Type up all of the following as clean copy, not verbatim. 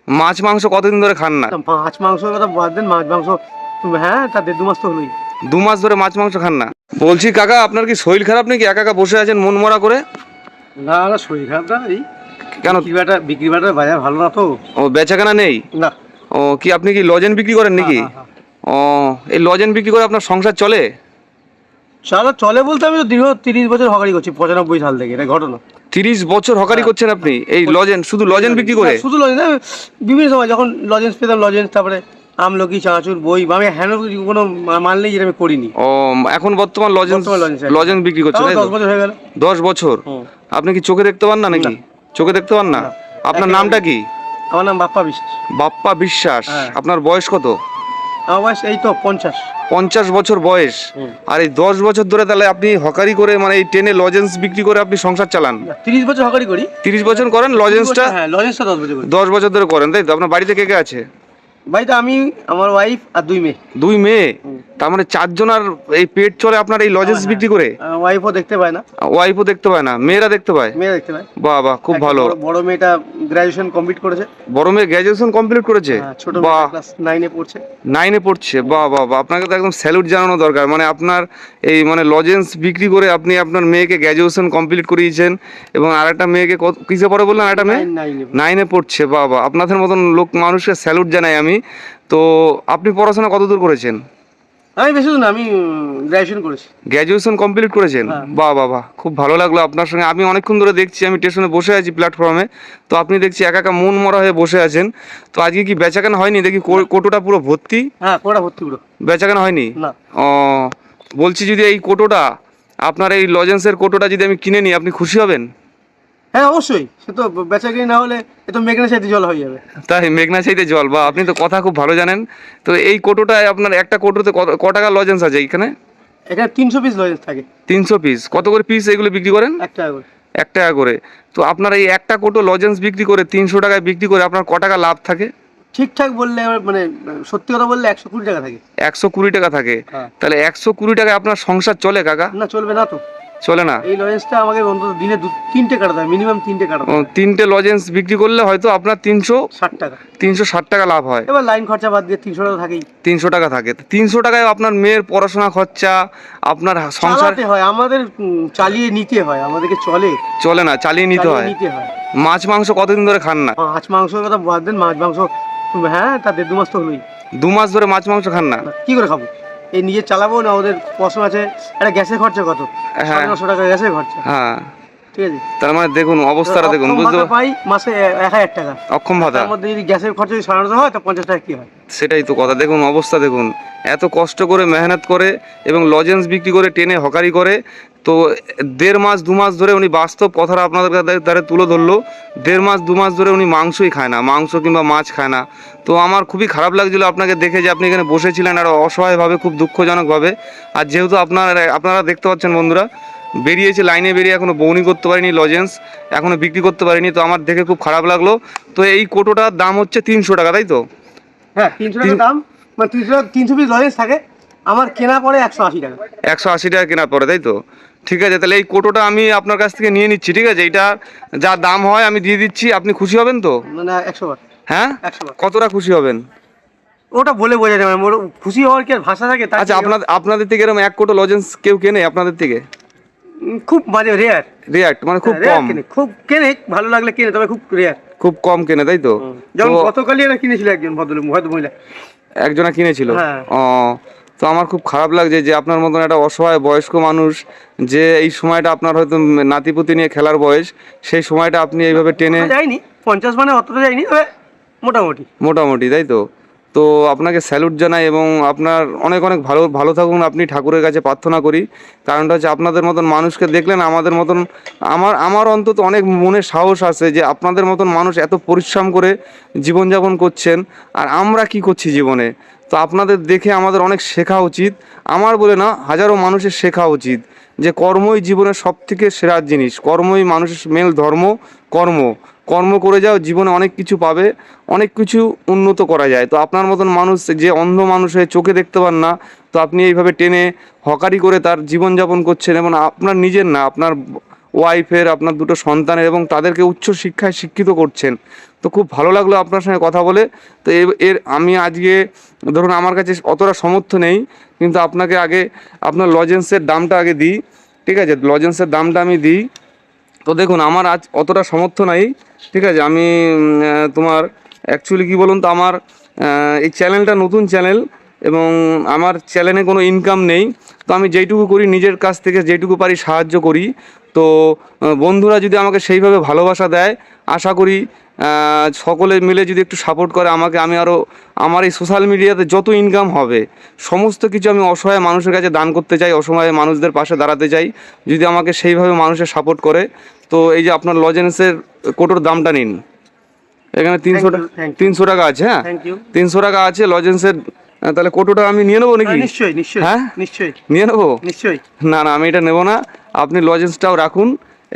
মাছ মাংস কতদিন ধরে খান না? মাছ মাংসের কথা বাদ দেন, মাছ মাংস হ্যাঁ তা 1.5-2 মাস তো হলোই। 2 মাস ধরে মাছ মাংস খান না? বলছি কাকা, আপনার কি শরীর খারাপ নাকি? একা একা বসে আছেন মন মরা করে? না না, শরীর খারাপ না, এই কেন? বিক্রি বাটার বাজার ভালো না তো। ও, বেচাকেনা নেই? না। ও, কি আপনি কি লজেন বিক্রি করেন নাকি? ও, এই লজেন বিক্রি করে আপনার সংসার চলে? চলে বলতে আমি তো দীর্ঘ 30 বছর হকারি করছি, 95 সাল থেকে, এটা ঘটনা। 30 বছর হকারি করছেন আপনি এই লজেন, শুধু লজেন বিক্রি করে? শুধু লজেন্স না, বিভিন্ন সময় যখন লজেন্স পেতাম, লজেন্স, তারপরে আমলকি, চানাচুর, বই, আমি হ্যান্ড কোনো মাল নেই যেটা আমি করিনি। ও, এখন বর্তমান লজেন বিক্রি করছেন? 10 বছর হয়ে গেল। 10 বছর? আপনি কি চোখে দেখতে পান না নাকি? চোখে দেখতে পান না? আপনার নামটা কি? আমার নাম বাপ্পা বিশ্বাস। বাপ্পা বিশ্বাস। আপনার বয়স কত? আমার বয়স এই তো 50। 50 বছর বয়স। আর এই 10 বছর ধরে তাহলে আপনি হকারি করে, মানে এই ট্রেনে লজেন্স বিক্রি করে আপনি সংসার চালান? 30 বছর হকারি করি। 30 বছর করেন লজেন্সটা? হ্যাঁ, লজেন্সটা 10 বছর করি। 10 বছর ধরে করেন, তাই তো? আপনার বাড়িতে কে কে আছে? বাড়িতে আমি, আমার ওয়াইফ আর 2 মেয়ে। 2 মেয়ে? তার মানে 4 জনের এই পেট চলে আপনার এই লজেন্স বিক্রি করে? ওয়াইফও দেখতে পায় না। ওয়াইফও দেখতে পায় না, মেয়েরা দেখতে পায়? মেয়ে দেখতে পায়। বাহ বাহ, খুব ভালো। বড় মেয়েটা গ্র্যাজুয়েশন কমপ্লিট করেছে। বড় মেয়ে গ্র্যাজুয়েশন কমপ্লিট করেছে? ছোট মেয়ে ক্লাস 9 এ পড়ছে। 9 এ পড়ছে? বাহ বাহ বাহ, আপনাকে তো একদম স্যালুট জানানো দরকার। মানে আপনার এই মানে লজেন্স বিক্রি করে আপনি আপনার মেয়েকে গ্র্যাজুয়েশন কমপ্লিট করিয়েছেন, এবং আরেকটা মেয়েকে কিসে পড়ে বললেন? আরেকটা মেয়ে 9 এ পড়ছে। বাহ বাহ, আপনাদের মতন লোক মানুষকে স্যালুট জানাই আমি। তো আপনি পড়াশোনা কতদূর করেছেন? আমি বেশি দূর না, আমি গ্র্যাজুয়েশন করেছি। গ্র্যাজুয়েশন কমপ্লিট করেছেন? বাহ বাহ বাহ, খুব ভালো লাগলো আপনার সঙ্গে। আমি অনেকক্ষণ ধরে দেখছি, আমি স্টেশনে বসে আছি প্ল্যাটফর্মে, তো আপনি দেখছি একা একা মন মরা হয়ে বসে আছেন। তো আজকে কি বেচাকেনা হয়নি? দেখি কোটোটা পুরো ভর্তি। হ্যাঁ, কোটা ভর্তি পুরো। বেচাকেনা হয়নি? না। ও, বলছি যদি এই কোটোটা, আপনার এই লজেন্সের কোটোটা যদি আমি কিনে নিই, আপনি খুশি হবেন? হ্যাঁ অবশ্যই, সে তো বেচাকেনি না হলে এ তো মেঘনা চাইতে জল হয়ে যাবে। তাই? মেঘনা চাইতে জল? বা, আপনি তো কথা খুব ভালো জানেন। তো এই কোটোটায় আপনার একটা কোটোতে ক টাকা লজেন্স আছে এখানে? এখানে 300 পিস লজেন্স থাকে। 300 পিস? কত করে পিস এগুলো বিক্রি করেন? 1 টাকা করে। 1 টাকা করে? তো আপনার এই একটা কোটো লজেন্স বিক্রি করে 300 টাকায় বিক্রি করে আপনার ক টাকা লাভ থাকে? ঠিকঠাক বললে, মানে সত্যি কথা বললে 120 টাকা থাকে। 120 টাকা থাকে? তাহলে 120 টাকায় আপনার সংসার চলে কাকা? না, চলবে না তো। চলে না? এই লজেন্সটা আমাকে অন্তত দিনে 3টে কাটাতে হয়, মিনিমাম 3টে কাটাতে হয়। 3টে লজেন্স বিক্রি করলে হয়তো আপনার 360 টাকা। 360 টাকা লাভ হয়। এবার লাইন খরচা বাদ দিয়ে 300 টাকা থাকেই। 300 টাকা থাকে। 300 টাকায় আপনার মেয়ের পড়াশোনা খরচা, আপনার সংসার চালাতে হয় আমাদের, চালিয়ে নিতে হয় আমাদেরকে। চলে না, চালিয়ে নিতে হয়। মাছ মাংস কতদিন ধরে খান না? মাছ মাংসের কথা বাদ দেন, মাছ মাংস হ্যাঁ তা 1.5-2 মাস তো হলোই। 2 মাস ধরে মাছ মাংস খান না? কি করে খাবো? এই নিজে চালাবো না, ওদের পছন্দ আছে। একটা গ্যাসের খরচা কত? 950 টাকা গ্যাসের খরচা। হ্যাঁ, ঠিক আছে। তার মানে দেখুন অবস্থাটা দেখুন, বুঝতে পাই মাসে 1000 টাকা অক্ষম ভাতা। তার মধ্যে যদি গ্যাসের খরচা 950 হয়, তা 50 টাকা কি হয়? সেটাই তো কথা। দেখুন অবস্থা দেখুন, এত কষ্ট করে মেহনত করে এবং লজেন্স বিক্রি করে ট্রেনে হকারি করে, তো 1.5 মাস 2 মাস ধরে উনি বাস্তব কথাটা আপনাদের দ্বারা তুলে ধরলো। 1.5 মাস 2 মাস ধরে উনি মাংসই খায় না, মাংস কিংবা মাছ খায় না। তো আমার খুবই খারাপ লাগছিলো আপনাকে দেখে, যে আপনি এখানে বসেছিলেন আর অসহায়ভাবে, খুব দুঃখজনকভাবে। আর যেহেতু আপনারা দেখতে পাচ্ছেন বন্ধুরা, বেরিয়েছে লাইনে বেরিয়ে, এখনও বউনি করতে পারিনি, লজেন্স এখনও বিক্রি করতে পারিনি। তো আমার দেখে খুব খারাপ লাগলো। তো এই কোটোটার দাম হচ্ছে 300 টাকা, তাই তো? হ্যাঁ, 300 টাকা দাম। মানে 300 পিস লজেন্স থাকে, আমার কেনা পড়ে 180 টাকা। 180 টাকা কেনা পড়ে, তাই তো? ঠিক আছে, তাহলে এই কোটোটা আমি আপনার কাছ থেকে নিয়ে নিচ্ছি, ঠিক আছে? এটা যা দাম হয় আমি দিয়ে দিচ্ছি, আপনি খুশি হবেন তো? মানে 100 বার। হ্যাঁ, 100 বার। কতটা খুশি হবেন? ওটা বলে বোঝা যাবে না, খুশি হওয়ার কি আর ভাষা থাকে? আচ্ছা, আপনাদের থেকে এরকম 1 কোটো লজেন্স কেউ কেনে আপনাদের থেকে? খুব মাঝে রেয়ার। মানে খুব কম? খুব কেনে, ভালো লাগলে কেনে, তবে খুব রেয়ার, খুব কম কেনে, তাই তো? যেমন গতকালই এটা কিনেছিল একজন ভদ্রমহিলা, একজনা কিনেছিল। ও, তো আমার খুব খারাপ লাগছে যে আপনার মতন একটা অসহায় বয়স্ক মানুষ, যে এই সময়টা আপনার হয়তো নাতিপুতি নিয়ে খেলার বয়স, সেই সময়টা আপনি এইভাবে টেনে যায়নি 50, মানে অতটা যায়নি, তবে মোটামুটি, তাই তো? তো আপনাকে স্যালুট জানাই, এবং আপনার অনেক অনেক ভালো থাকুন আপনি, ঠাকুরের কাছে প্রার্থনা করি। কারণটা হচ্ছে আপনাদের মতন মানুষকে দেখলেন, আমাদের মতন আমার অন্তত অনেক মনে সাহস আছে যে আপনাদের মতন মানুষ এত পরিশ্রম করে জীবনযাপন করছেন, আর আমরা কি করছি জীবনে। তো আপনাদের দেখে আমাদের অনেক শেখা উচিত, আমার বলে না, হাজারো মানুষের শেখা উচিত যে কর্মই জীবনের সবথেকে সেরা জিনিস। কর্মই মানুষের মেল ধর্ম। কর্ম করে যাও, জীবনে অনেক কিছু পাবে, অনেক কিছু উন্নত করা যায়। তো আপনার মতন মানুষ যে অন্ধ মানুষ হয়ে চোখে দেখতে পান না, তো আপনি এইভাবে টেনে হকারি করে তার জীবনযাপন করছেন, এবং আপনার নিজের না, আপনার ওয়াইফের, আপনার দুটো সন্তানের, এবং তাদেরকে উচ্চ শিক্ষায় শিক্ষিত করছেন। তো খুব ভালো লাগলো আপনার সঙ্গে কথা বলে। তো এর আমি আজকে ধরুন আমার কাছে অতটা সামর্থ্য নেই, কিন্তু আপনাকে আগে আপনার লজেন্সের দামটা আগে দিই, ঠিক আছে? লজেন্সের দামটা আমি দিই। তো দেখুন আমার আজ অতটা সামর্থ্য নাই, ঠিক আছে? আমি তোমার অ্যাকচুয়ালি কী বলুন তো, আমার এই চ্যানেলটা নতুন চ্যানেল এবং আমার চ্যানেলে কোনো ইনকাম নেই। তো আমি যেইটুকু করি নিজের কাছ থেকে যেইটুকু পারি সাহায্য করি। তো বন্ধুরা যদি আমাকে সেইভাবে ভালোবাসা দেয়, আশা করি সকলে মিলে যদি একটু সাপোর্ট করে আমাকে, আমি আরও আমার এই সোশ্যাল মিডিয়াতে যত ইনকাম হবে সমস্ত কিছু আমি অসহায় মানুষের কাছে দান করতে চাই, অসহায় মানুষদের পাশে দাঁড়াতে চাই। যদি আমাকে সেইভাবে মানুষের সাপোর্ট করে, তো এই যে আপনার লজেন্সের কোটোর দামটা নিন, এখানে 300 টাকা আছে। হ্যাঁ, থ্যাংক ইউ। 300 টাকা আছে লজেন্সের। তাহলে কোটোটা আমি নিয়ে নেবো নাকি? নিশ্চয়ই নিশ্চয়ই। হ্যাঁ, নিশ্চয়ই নিয়ে নেবো। নিশ্চয়ই। না না, আমি এটা নেবো না। আপনি লজেন্সটাও রাখুন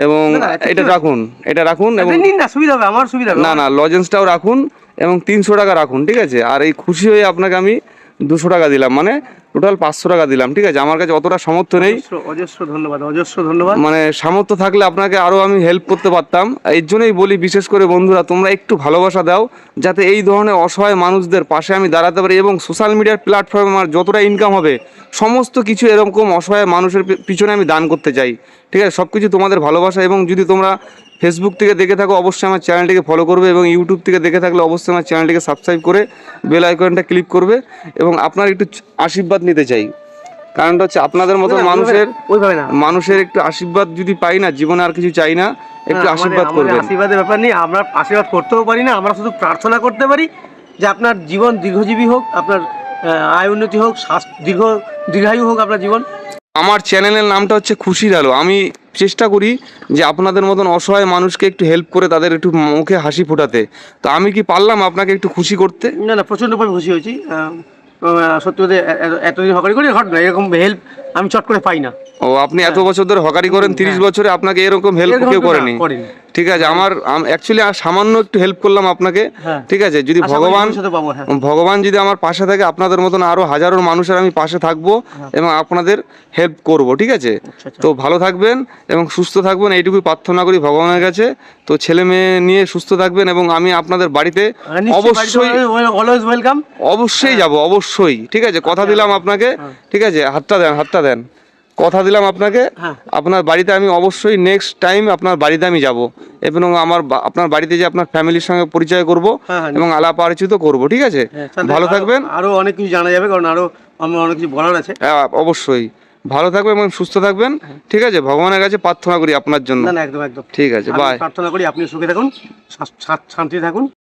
এবং না, না, এটা রাখুন, এটা রাখুন এবং নিন না, সুবিধা হবে, আমার সুবিধা হবে। না না, লজেন্সটাও রাখুন এবং 300 টাকা রাখুন, ঠিক আছে? আর এই খুশি হয়ে আপনাকে আমি 200 টাকা দিলাম, মানে টোটাল 500 টাকা দিলাম, ঠিক আছে? আমার কাছে অতটা সামর্থ্য নেই, অজস্র ধন্যবাদ, অজস্র ধন্যবাদ। মানে সামর্থ্য থাকলে আপনাকে আরও আমি হেল্প করতে পারতাম। এর জন্যই বলি, বিশেষ করে বন্ধুরা তোমরা একটু ভালোবাসা দাও, যাতে এই ধরনের অসহায় মানুষদের পাশে আমি দাঁড়াতে পারি এবং সোশ্যাল মিডিয়ার প্ল্যাটফর্মে আমার যতটা ইনকাম হবে সমস্ত কিছু এরকম অসহায় মানুষের পিছনে আমি দান করতে চাই, ঠিক আছে? সব কিছু তোমাদের ভালোবাসা। এবং যদি তোমরা ফেসবুক থেকে দেখে থাকো অবশ্যই আমার চ্যানেলটিকে ফলো করবে, এবং ইউটিউব থেকে দেখে থাকলে অবশ্যই আমার চ্যানেলটিকে সাবস্ক্রাইব করে বেল আইকনটা ক্লিক করবে। এবং আপনার একটু আশীর্বাদ নিতে চাই, কারণটা হচ্ছে আপনাদের মতো মানুষের একটু আশীর্বাদ যদি পাই না, জীবনে আর কিছু চাই না, একটু আশীর্বাদ করবেন। আশীর্বাদের ব্যাপার নেই, আমরা আশীর্বাদ করতেও পারি না, আমরা শুধু প্রার্থনা করতে পারি যে আপনার জীবন দীর্ঘজীবী হোক, আপনার আয় উন্নতি হোক, দীর্ঘায়ু হোক আপনার জীবন। আমার চ্যানেলের নামটা হচ্ছে খুশির আলো। আমি চেষ্টা করি যে আপনাদের মতন অসহায় মানুষকে একটু হেল্প করে তাদের একটু মুখে হাসি ফোটাতে। তো আমি কি পারলাম আপনাকে একটু খুশি করতে? না না, প্রচণ্ডভাবে খুশি হয়েছি। সত্যি বলতে এতদিন হকারি করি, ঘটনা এরকম হেল্প আমি চট করে পাই না। ও, আপনি এত বছর ধরে হকারি করেন, 30 বছরে আপনাকে এরকম হেল্প কেউ করেনি? ঠিক আছে, আমার অ্যাকচুয়ালি সামান্য একটু হেল্প করলাম আপনাকে, ঠিক আছে? যদি ভগবান যদি আমার পাশে থাকে, আপনাদের মতন আরো হাজারো মানুষের আমি পাশে থাকবো এবং আপনাদের হেল্প করব, ঠিক আছে? তো ভালো থাকবেন এবং সুস্থ থাকবেন, এইটুকুই প্রার্থনা করি ভগবানের কাছে। তো ছেলে মেয়ে নিয়ে সুস্থ থাকবেন এবং আমি আপনাদের বাড়িতে অবশ্যই যাব, অবশ্যই, ঠিক আছে? কথা দিলাম আপনাকে, ঠিক আছে? হাতটা দেন, কথা দিলাম আপনাকে। আপনার বাড়িতে আমি অবশ্যই নেক্সট টাইম আপনার বাড়িতে আমি যাব এবং আপনার বাড়িতে যে আপনার ফ্যামিলির সঙ্গে পরিচয় করব এবং আলাপ আলোচিত করব, ঠিক আছে? ভালো থাকবেন। আরো অনেক কিছু জানা যাবে, কারণ আরো আমার অনেক কিছু বলার আছে। অবশ্যই ভালো থাকবেন এবং সুস্থ থাকবেন, ঠিক আছে? ভগবানের কাছে প্রার্থনা করি আপনার জন্য। না না, একদম একদম ঠিক আছে, বাই। প্রার্থনা করি আপনি সুখে থাকুন, শান্তি থাকুন।